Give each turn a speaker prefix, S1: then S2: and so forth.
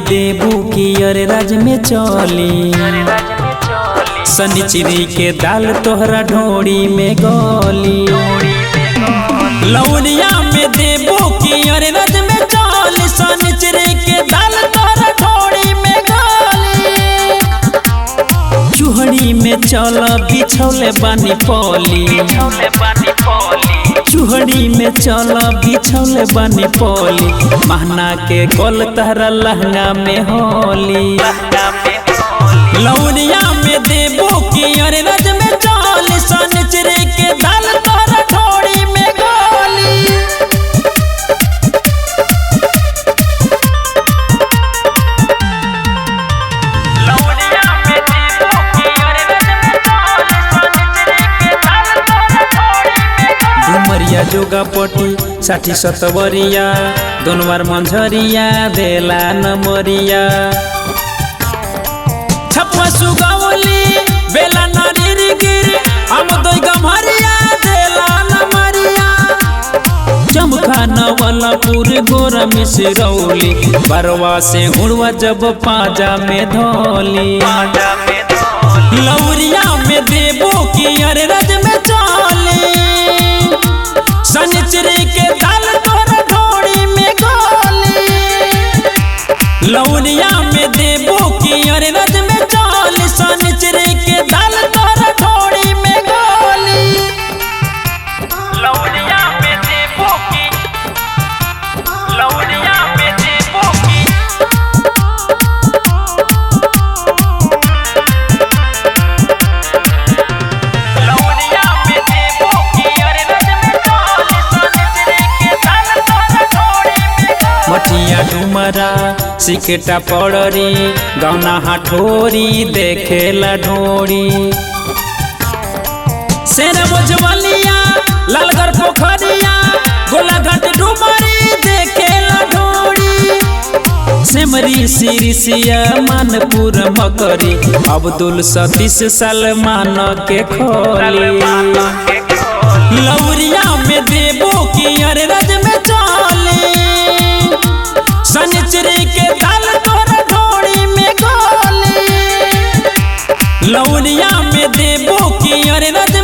S1: देबू की अरे राज में चली शनिचरी के दाल तोहरा ढोड़ी में गली लौरिया में देबू की अरे राज में चली शनिचरी के दाल तोहरा ढोड़ी में गली चूहड़ी में चल बिछौले बानी पली चूहड़ी में चल बिछौले बानी पली महना के गोल तहरा लहंगा में होली लौरिया में देबू की अरे राज में चल शनिचरी के दाल तोहरा ढोड़ी में गली डुमरिया जोगा पटी 60-70 दोनवार मंझरिया देला नमरिया छपवा सुगवली बेला नारी गिरी हम दोई गमहरिया देला नमरिया चमखा नवलपुर गोरा मिसरौली बरवा से हुड़वा जब पाजा में धोली लौरिया में देबू की अरे राज में चली शनिचरी के दाल तोहरा ढोड़ी में गली लौरिया में देबू की अरे राज में चली शनिचरी के दाल तोहरा ढोड़ी में गली लौरिया में देबू की लौरिया में देबू की लौरिया में देबू की अरे राज में चली शनिचरी के दाल तोहरा ढोड़ी में मटिया डुमरा सिकेटा पड़री गौना हाठोरी देखेला ढोरी सेना बोझवलिया लालगढ़ पोखरिया गोलाघाट डुमरी देखेला ढोरी सेमरी सिरिसिया मानपुर मकरी अब्दुल सतीश सलमान के खोली लौरिया में देबू की अरे राज में चली शनिचरी के दाल तोहरा ढोड़ी में गली लौरिया में देबू की अरे राज